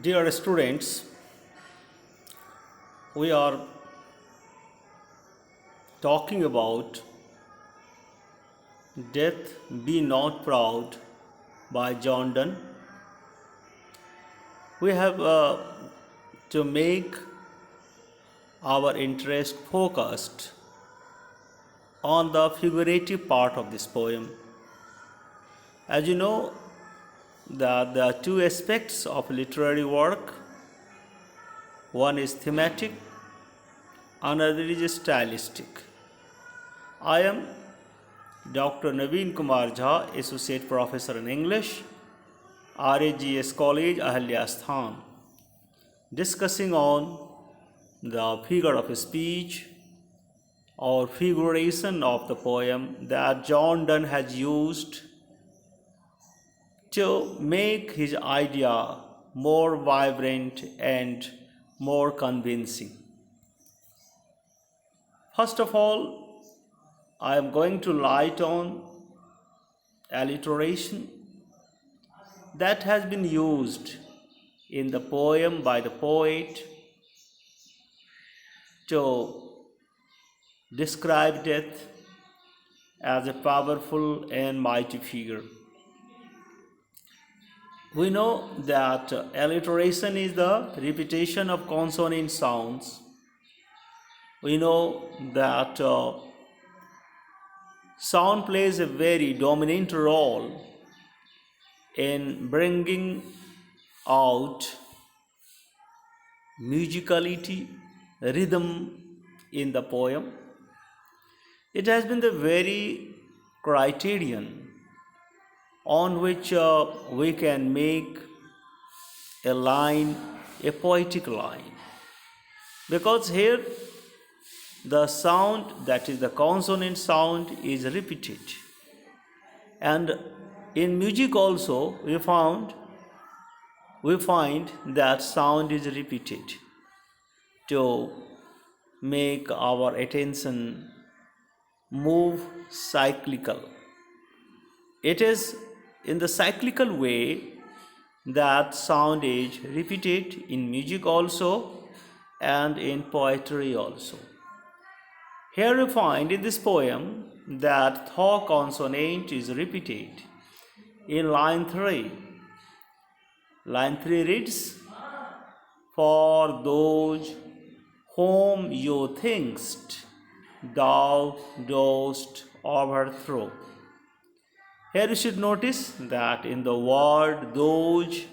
Dear students, we are talking about Death Be Not Proud by Donne. We have to make our interest focused on the figurative part of this poem. As you know, that there are two aspects of literary work. One is thematic, another is stylistic. I am Dr. Naveen Kumar Jha, Associate Professor in English, RAGS College, Ahalyasthan, discussing on the figure of speech or figuration of the poem that Donne has used to make his idea more vibrant and more convincing. First of all, I am going to light on alliteration that has been used in the poem by the poet to describe death as a powerful and mighty figure. We know that alliteration is the repetition of consonant sounds. We know that sound plays a very dominant role in bringing out musicality, rhythm in the poem. It has been the very criterion on which we can make a line, a poetic line. Because here the sound, that is the consonant sound, is repeated. And in music also we find that sound is repeated to make our attention move cyclical. It is in the cyclical way that sound is repeated in music also and in poetry also. Here we find in this poem that thaw consonant is repeated in line 3. Line 3 reads, "For those whom you thinkst thou dost overthrow." Here you should notice that in the word those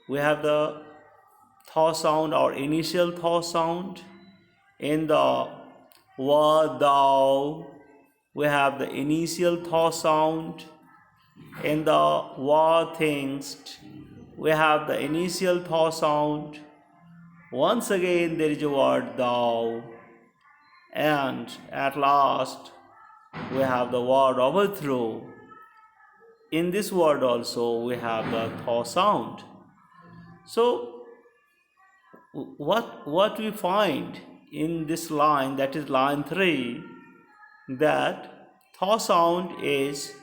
we have the thaw sound or initial thaw sound. In the word thou we have the initial thaw sound. In the word thinkst we have the initial thaw sound. Once again there is a word thou, and at last we have the word overthrow. In this word also we have the thaw sound. So what we find in this line, that is line 3, that thaw sound is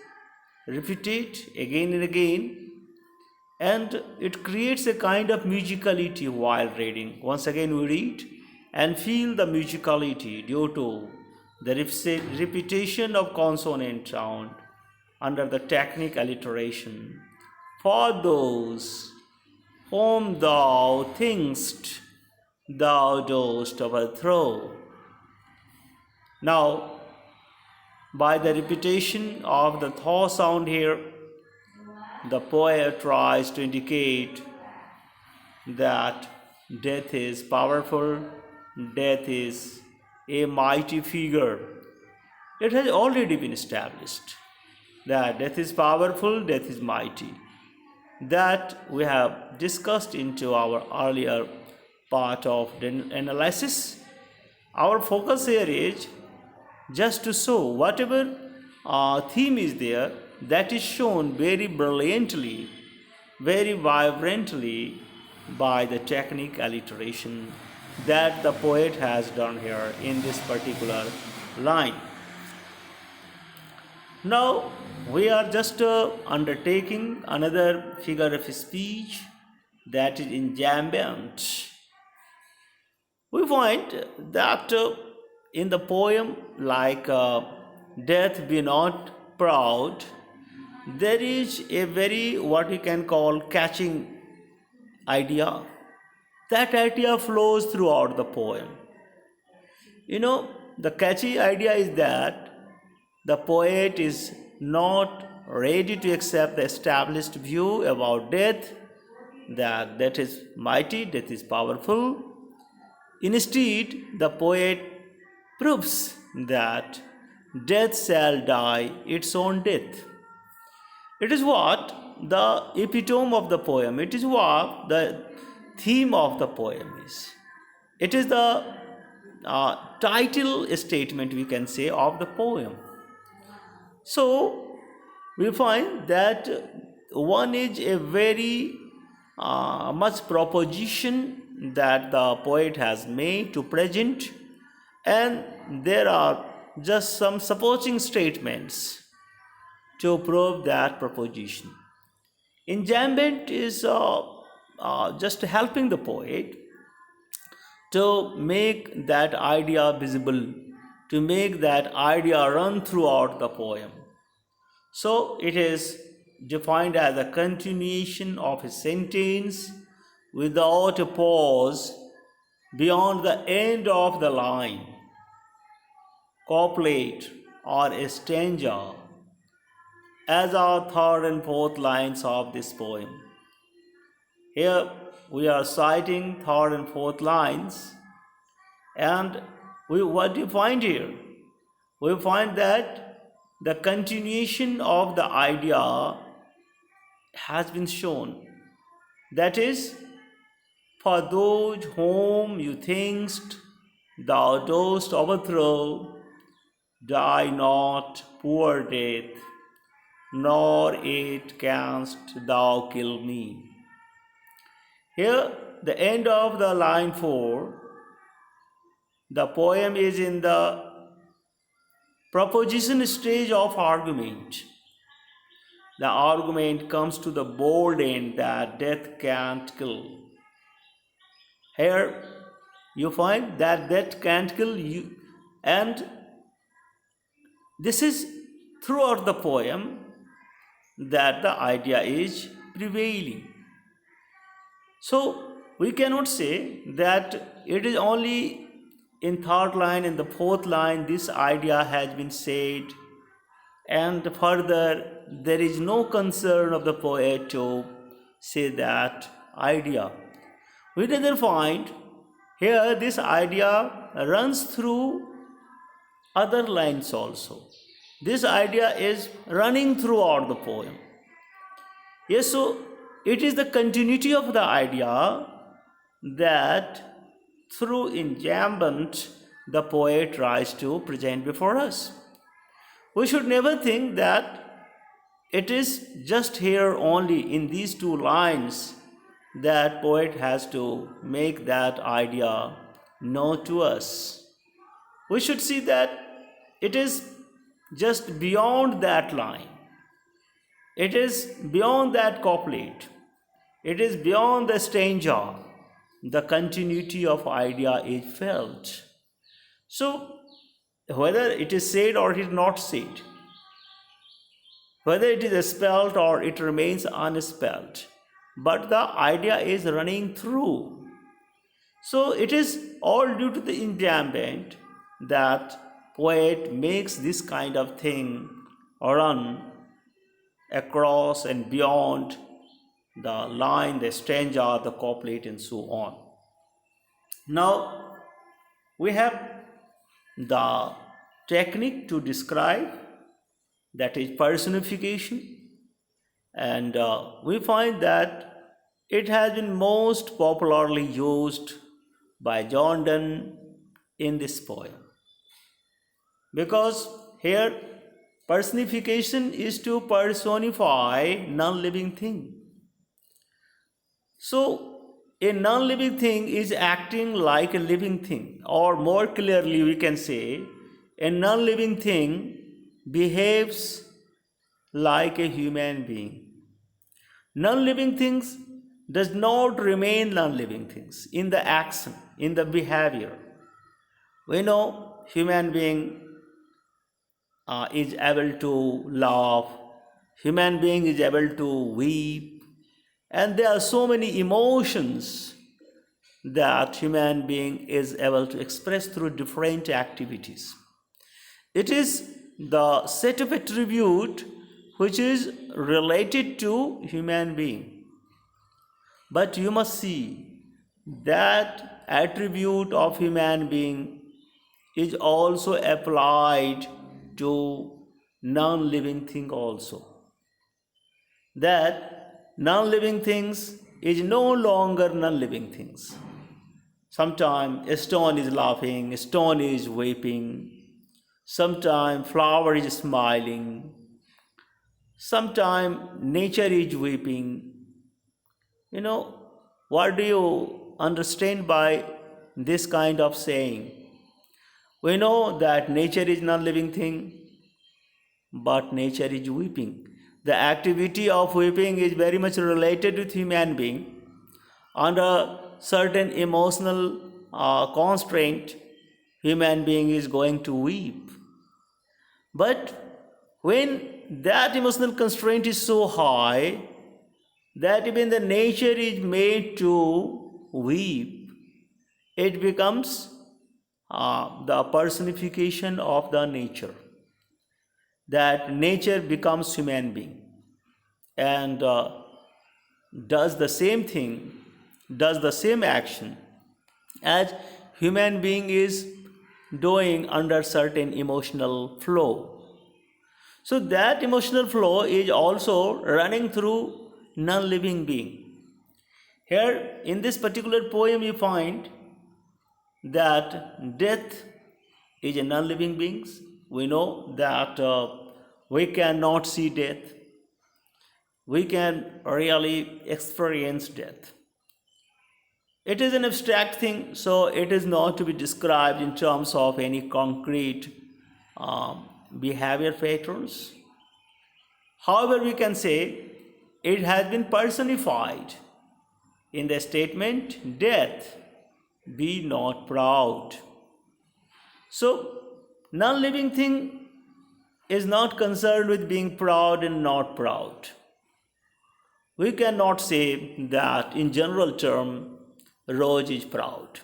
repeated again and again, and it creates a kind of musicality while reading. Once again we read and feel the musicality due to the repetition of consonant sound under the technique alliteration. For those whom thou thinkst thou dost overthrow. Now, by the repetition of the thaw sound here, the poet tries to indicate that death is powerful, death is a mighty figure. It has already been established that death is powerful, death is mighty. That we have discussed into our earlier part of the analysis. Our focus here is just to show whatever theme is there, that is shown very brilliantly, very vibrantly by the technique alliteration that the poet has done here in this particular line. Now we are just undertaking another figure of speech that is enjambment. We find that in the poem like Death Be Not Proud, there is a very what we can call catching idea. That idea flows throughout the poem. The catchy idea is that the poet is not ready to accept the established view about death, that death is mighty, death is powerful. Instead, the poet proves that death shall die its own death. It is what the epitome of the poem, it is what the theme of the poem is. It is the title statement, we can say, of the poem. So, we find that one is a very much proposition that the poet has made to present, and there are just some supporting statements to prove that proposition. Enjambment is just helping the poet to make that idea visible, to make that idea run throughout the poem. So it is defined as a continuation of a sentence without a pause beyond the end of the line, couplet, or a stanza, as are third and fourth lines of this poem. Here we are citing third and fourth lines, and what do you find here? We find that the continuation of the idea has been shown. That is, for those whom you thinkst thou dost overthrow, die not, poor death, nor yet canst thou kill me. Here, the end of the line 4, the poem is in the proposition stage of argument. The argument comes to the bold end that death can't kill. Here, you find that death can't kill you, and this is throughout the poem that the idea is prevailing. So we cannot say that it is only in third line and the fourth line this idea has been said, and further there is no concern of the poet to say that idea. We rather find here this idea runs through other lines also. This idea is running throughout the poem. Yes, so it is the continuity of the idea that through enjambment the poet tries to present before us. We should never think that it is just here only in these two lines that poet has to make that idea known to us. We should see that it is just beyond that line. It is beyond that couplet. It is beyond the stanza. The continuity of idea is felt. So, whether it is said or it is not said, whether it is spelled or it remains unspelled, but the idea is running through. So, it is all due to the enjambment that poet makes this kind of thing run across and beyond the line, the stanza, the couplet, and so on. Now, we have the technique to describe, that is personification, and we find that it has been most popularly used by Donne in this poem, because here personification is to personify non-living thing. So a non-living thing is acting like a living thing, or more clearly we can say a non-living thing behaves like a human being. Non-living things, does not remain non-living things in the action, in the behavior. We know human being is able to laugh, human being is able to weep, and there are so many emotions that human being is able to express through different activities. It is the set of attribute which is related to human being. But you must see that attribute of human being is also applied to non-living thing also. That non-living things is no longer non-living things. Sometimes a stone is laughing, a stone is weeping, sometimes flower is smiling, sometimes nature is weeping. You know, what do you understand by this kind of saying? We know that nature is non-living thing, but nature is weeping. The activity of weeping is very much related with human being. Under certain emotional constraint, human being is going to weep. But when that emotional constraint is so high that even the nature is made to weep, it becomes the personification of the nature. That nature becomes human being and does the same thing, does the same action as human being is doing under certain emotional flow. So that emotional flow is also running through non-living being. Here in this particular poem you find that death is a non-living being. We know that we cannot see death. We can really experience death. It is an abstract thing, so it is not to be described in terms of any concrete behavior patterns. However, we can say it has been personified in the statement, "Death, be not proud." So, non-living thing is not concerned with being proud and not proud. We cannot say that in general term, rose is proud.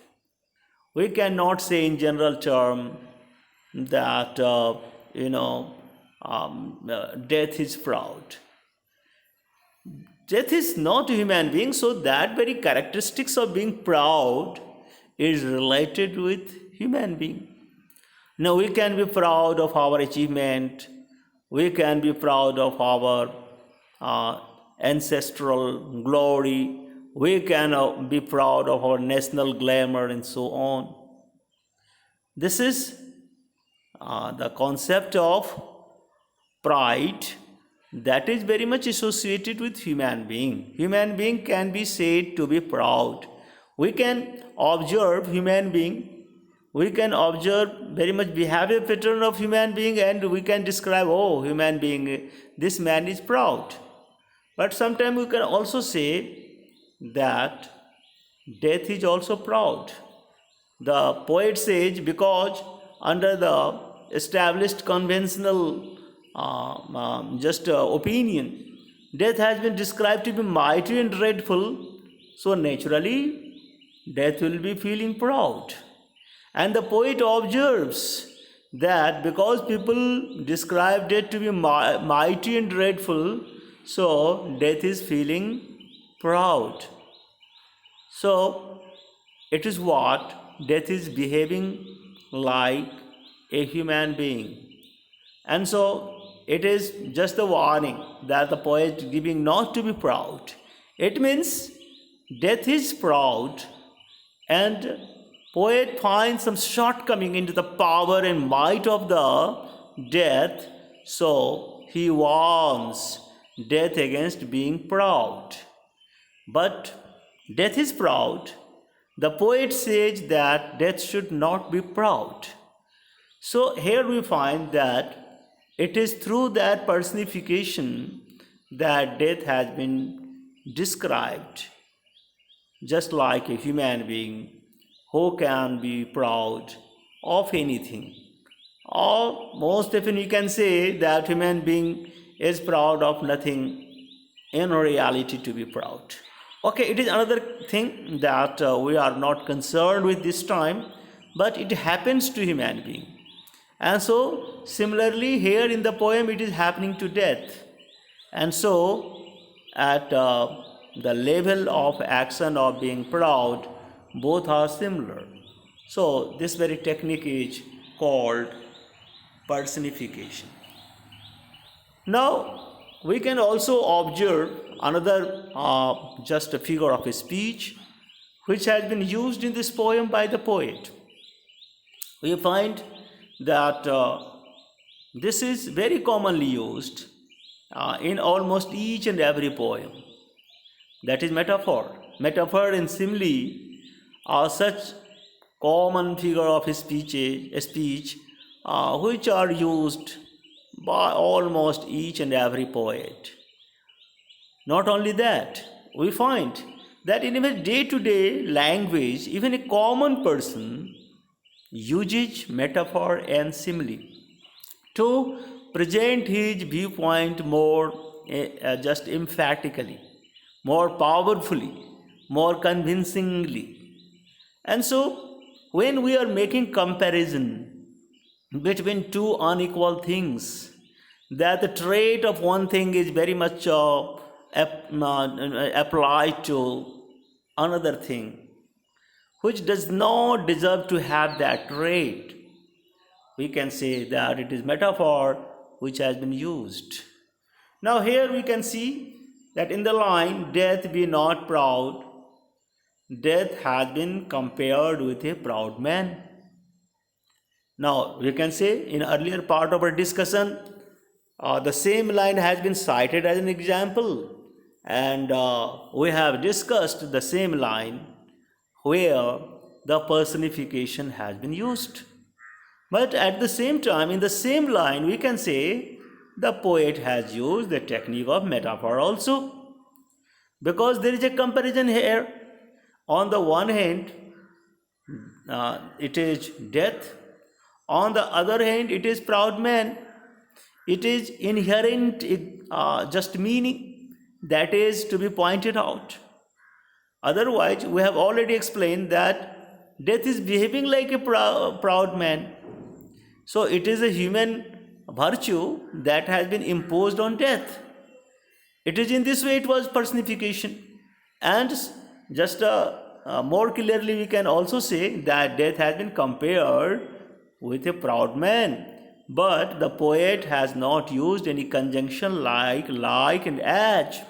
We cannot say in general term that, death is proud. Death is not a human being, so that very characteristics of being proud is related with human being. Now we can be proud of our achievement, we can be proud of our ancestral glory, we can be proud of our national glamour and so on. This is the concept of pride that is very much associated with human being. Human being can be said to be proud. We can observe human being, we can observe very much behavior pattern of human being and we can describe, oh, human being, this man is proud. But sometimes we can also say that death is also proud. The poet says, because under the established conventional opinion, death has been described to be mighty and dreadful, so naturally death will be feeling proud. And the poet observes that because people describe death to be mighty and dreadful, so death is feeling proud. So it is what? Death is behaving like a human being. And so it is just a warning that the poet is giving not to be proud. It means death is proud, and poet finds some shortcoming into the power and might of the death, so he warns death against being proud. But death is proud. The poet says that death should not be proud. So here we find that it is through that personification that death has been described. just like a human being who can be proud of anything. Or most often you can say that human being is proud of nothing in reality to be proud. Okay, it is another thing that we are not concerned with this time, but it happens to human being. And so similarly here in the poem it is happening to death. And so at the level of action of being proud, both are similar. So this very technique is called personification. Now we can also observe another just a figure of speech which has been used in this poem by the poet. We find that this is very commonly used in almost each and every poem. That is metaphor. Metaphor and simile are such common figure of speech which are used by almost each and every poet. Not only that, we find that in a day-to-day language, even a common person uses metaphor and simile to present his viewpoint more just emphatically, more powerfully, more convincingly. And so when we are making comparison between two unequal things, that the trait of one thing is very much applied to another thing which does not deserve to have that trait, we can say that it is metaphor which has been used. Now here we can see that in the line, death be not proud, death has been compared with a proud man. Now we can say in earlier part of our discussion, the same line has been cited as an example, and we have discussed the same line where the personification has been used. But at the same time, in the same line, we can say the poet has used the technique of metaphor also, because there is a comparison here. On the one hand, it is death. On the other hand, it is proud man. It is inherent just meaning that is to be pointed out. Otherwise, we have already explained that death is behaving like a proud man. So it is a human virtue that has been imposed on death. It is in this way it was personification. And just more clearly we can also say that death has been compared with a proud man. But the poet has not used any conjunction like and as.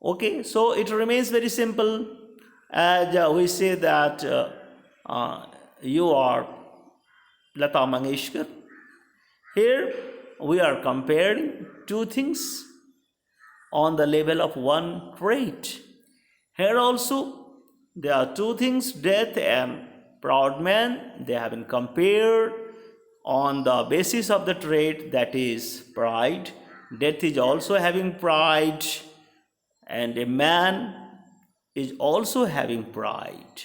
Okay, so it remains very simple as we say that you are Lata Mangeshkar. Here we are comparing two things on the level of one trait. Here also there are two things, death and proud man. They have been compared on the basis of the trait that is pride. Death is also having pride, and a man is also having pride.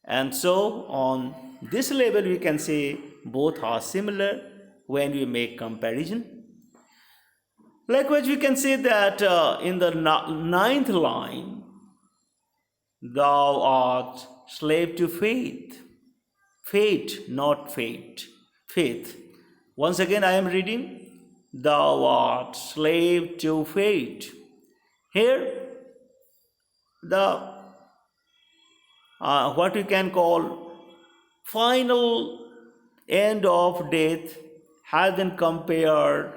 And so on this level we can say both are similar when we make comparison. Likewise we can say that in the ninth line, thou art slave to faith. Fate, not fate. Faith. Once again I am reading, thou art slave to fate. Here the what we can call final end of death has been compared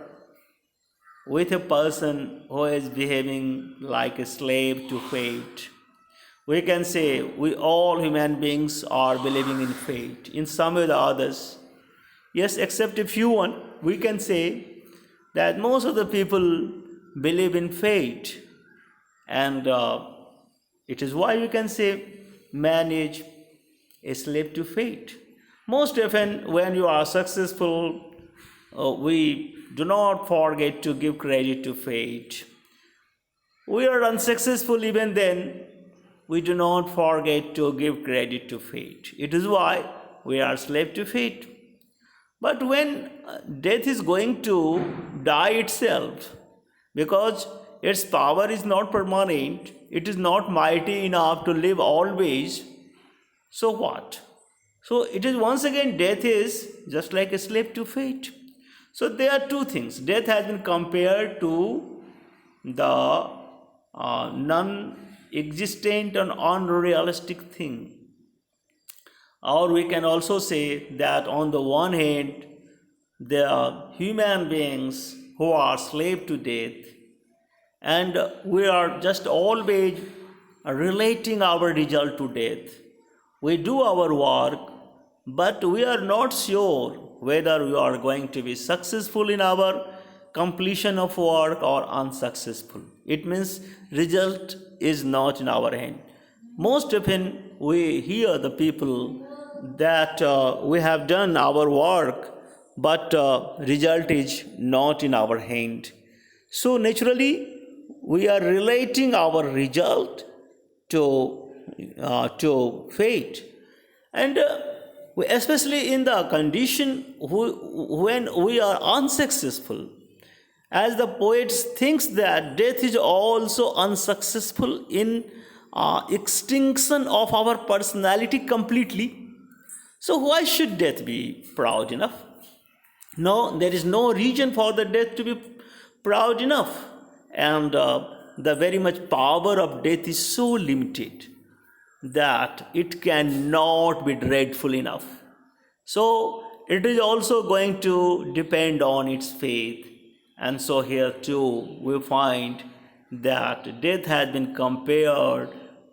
with a person who is behaving like a slave to fate. We can say we all human beings are believing in fate in some way or the others. Yes, except a few one, we can say that most of the people believe in fate, and it is why we can say man is a slave to fate. Most often when you are successful, we do not forget to give credit to fate. We are unsuccessful even then, we do not forget to give credit to fate. It is why we are slave to fate. But when death is going to die itself, because its power is not permanent, it is not mighty enough to live always, so what? So it is once again, death is just like a slave to fate. So there are two things. Death has been compared to the non-existent and unrealistic thing. Or we can also say that on the one hand, there are human beings who are slave to death, and we are just always relating our result to death. We do our work, but we are not sure whether we are going to be successful in our completion of work or unsuccessful. It means result is not in our hand. Most often we hear the people that we have done our work, but result is not in our hand. So naturally we are relating our result to fate, and especially in the condition when we are unsuccessful, as the poet thinks that death is also unsuccessful in extinction of our personality completely. So why should death be proud enough? No, there is no reason for the death to be proud enough. And the very much power of death is so limited that it cannot be dreadful enough. So it is also going to depend on its faith. And so here too we find that death has been compared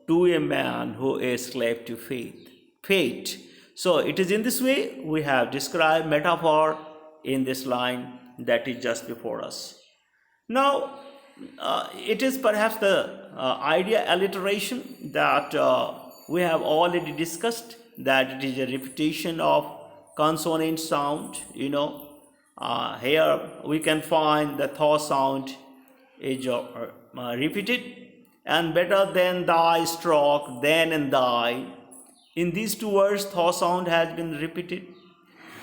to a man who is slave to fate. So it is in this way we have described metaphor in this line that is just before us. Now, it is perhaps the idea alliteration that we have already discussed, that it is a repetition of consonant sound. Here we can find the thaw sound is repeated, and better than thy stroke, than and thy. In these two words, thaw sound has been repeated.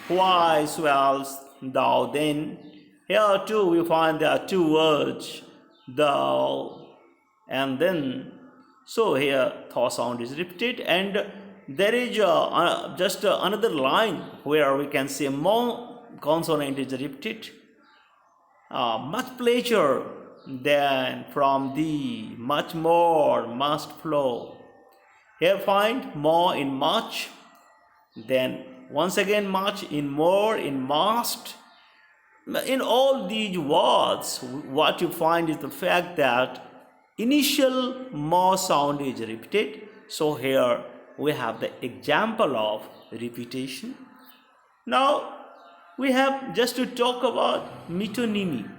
Why swells thou then? Here too we find there are two words, thou and then. So here thaw sound is repeated, and there is just another line where we can say more consonant is repeated. Much pleasure than from thee, much more must flow. Here find more in much, then once again much in more, in must. In all these words, what you find is the fact that initial more sound is repeated. So here we have the example of repetition. Now we have just to talk about metonymy.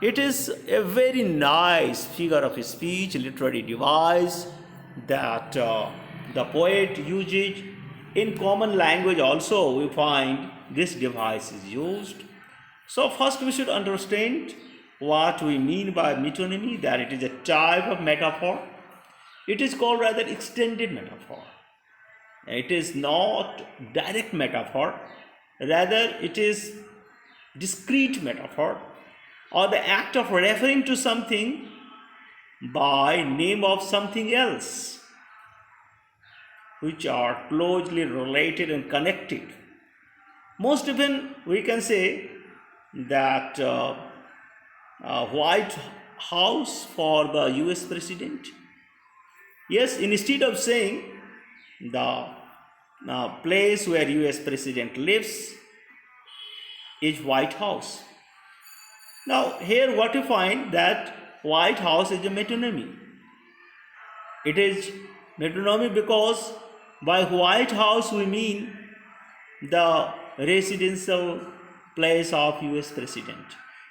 It is a very nice figure of speech, literary device that the poet uses. In common language also we find this device is used. So first we should understand what we mean by metonymy, that it is a type of metaphor. It is called rather extended metaphor. It is not direct metaphor, rather it is discrete metaphor, or the act of referring to something by name of something else, which are closely related and connected. Most often we can say that White House for the US President. Yes, instead of saying the place where US President lives is White House. Now here what you find that White House is a metonymy. It is metonymy because by White House we mean the residential place of US President.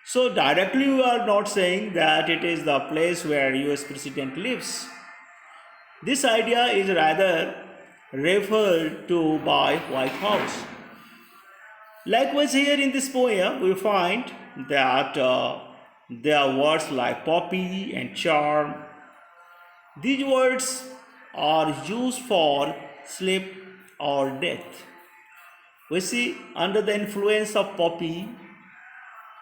So directly we are not saying that it is the place where US President lives. This idea is rather referred to by White House. Likewise here in this poem we find that there are words like poppy and charm. These words are used for sleep or death. We see under the influence of poppy,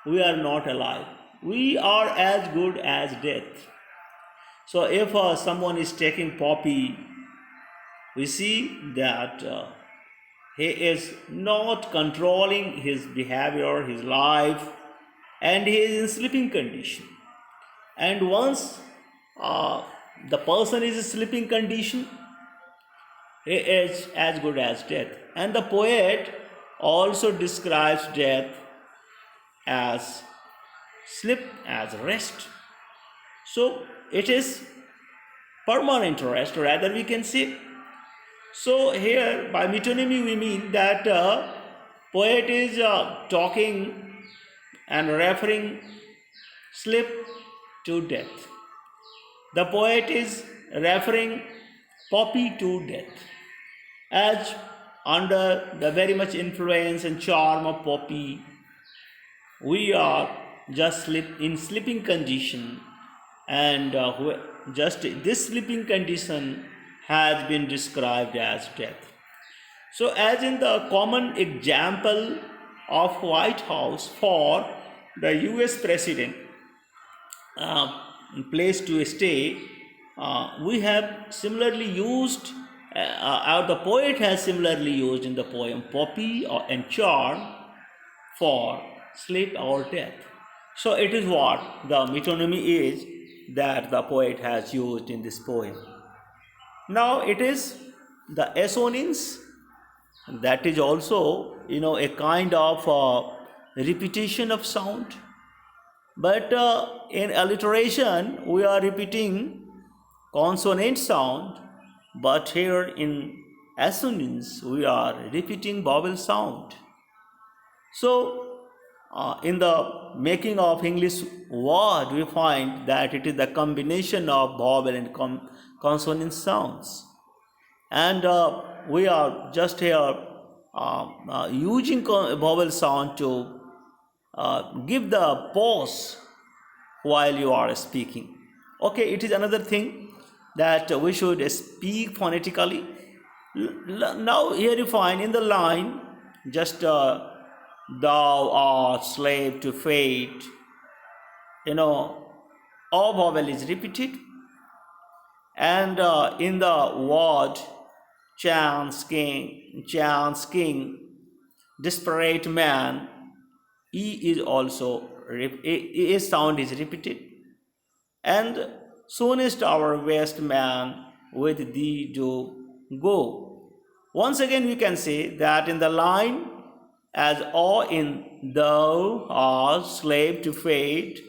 we are not alive. We are as good as death. So if someone is taking poppy, we see that he is not controlling his behavior, his life, and he is in sleeping condition. And once the person is in sleeping condition, he is as good as death. And the poet also describes death as sleep, as rest. So it is permanent rest, rather we can say. So here by metonymy we mean that poet is talking and referring sleep to death. The poet is referring poppy to death, as under the very much influence and charm of poppy, we are just in sleeping condition, and just this sleeping condition has been described as death. So as in the common example of White House for the US president place to stay, we have similarly used, the poet has similarly used in the poem poppy and charm for sleep or death. So it is what the metonymy is that the poet has used in this poem. Now it is the assonance, that is also a kind of repetition of sound. But in alliteration, we are repeating consonant sound, but here in assonance, we are repeating vowel sound. So, in the making of English word, we find that it is the combination of vowel and consonant sounds. And we are just here using vowel sound to give the pause while you are speaking. Okay, it is another thing that we should speak phonetically. Now here you find in the line just thou art slave to fate, all vowel is repeated, and in the word chance king, desperate man, is also a sound is repeated, and soonest our best man with thee do go. Once again we can say that in the line as or in thou art slave to fate,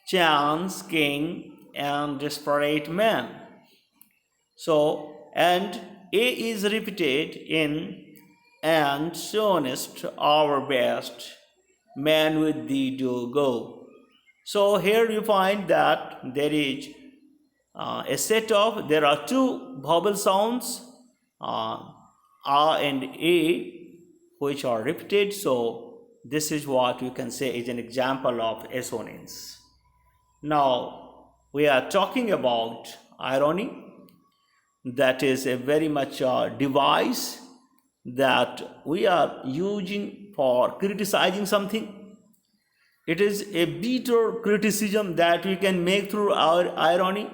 chance king, and desperate man. So and a is repeated in and soonest our best man with thee do go. So here you find that there is there are two vowel sounds, R and A, which are repeated. So this is what you can say is an example of assonance. Now we are talking about irony. That is a very much device that we are using for criticizing something. It is a bitter criticism that we can make through our irony,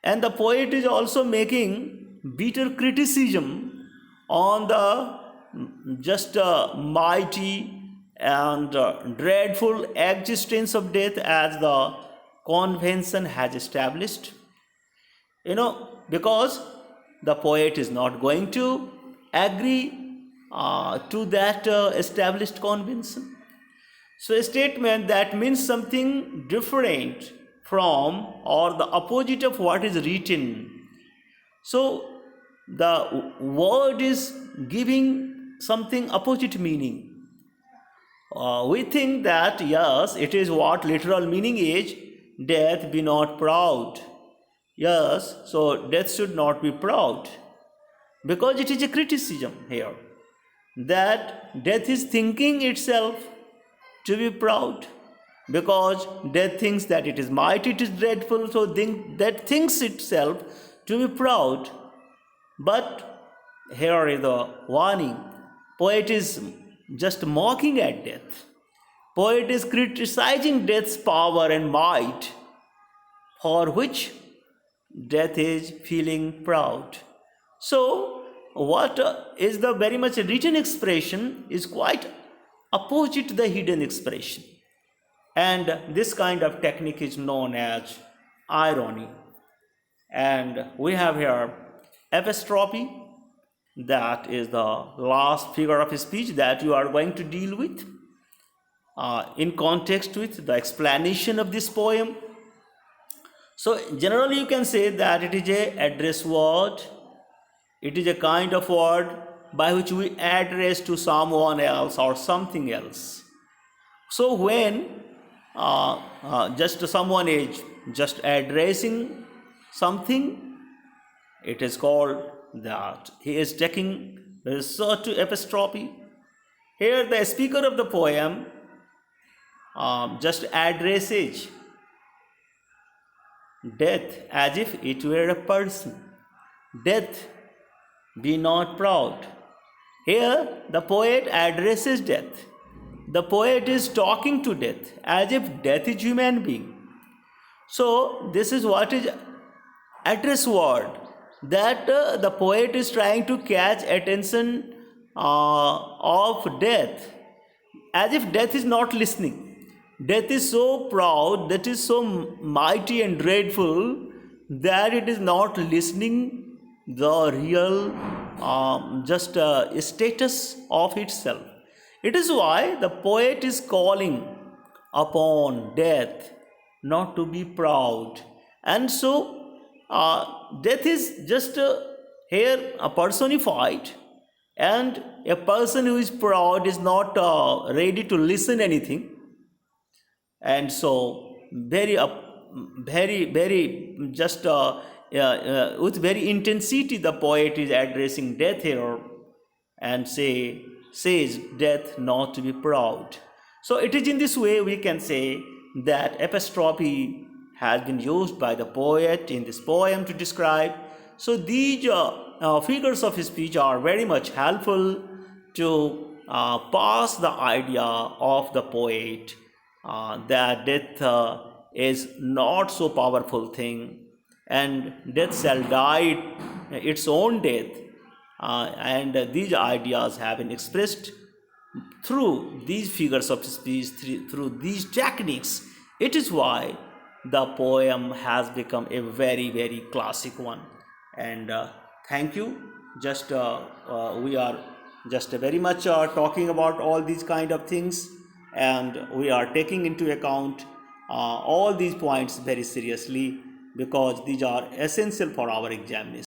and the poet is also making bitter criticism on the just mighty and dreadful existence of death as the convention has established. Because the poet is not going to agree to that established convention. So a statement that means something different from or the opposite of what is written. So the word is giving something opposite meaning. We think that yes, it is what literal meaning is, death be not proud. Yes, so death should not be proud, because it is a criticism here that death is thinking itself to be proud, because death thinks that it is mighty, it is dreadful, so that thinks itself to be proud. But here is the warning. Poet is just mocking at death. Poet is criticizing death's power and might, for which death is feeling proud. So, what is the very much written expression is quite opposite to the hidden expression. And this kind of technique is known as irony. And we have here apostrophe, that is the last figure of speech that you are going to deal with in context with the explanation of this poem. So generally you can say that it is a address word. It is a kind of word by which we address to someone else or something else. So when just someone is just addressing something, it is called that he is taking resort to apostrophe. Here the speaker of the poem just addresses death as if it were a person. Death, be not proud. Here the poet addresses death. The poet is talking to death as if death is human being. So this is what is address word, that the poet is trying to catch attention of death as if death is not listening. Death is so proud, that is so mighty and dreadful, that it is not listening the real status of itself. It is why the poet is calling upon death not to be proud. And so death is just here personified, and a person who is proud is not ready to listen anything. And so very just with very intensity the poet is addressing death here, and says death not to be proud. So it is in this way we can say that apostrophe has been used by the poet in this poem to describe. So these figures of speech are very much helpful to pass the idea of the poet that death is not so powerful thing, and death shall die its own death. And these ideas have been expressed through these figures of speech, through these techniques. It is why the poem has become a very, very classic one. And thank you. Just we are just very much talking about all these kind of things, and we are taking into account all these points very seriously, because these are essential for our examination.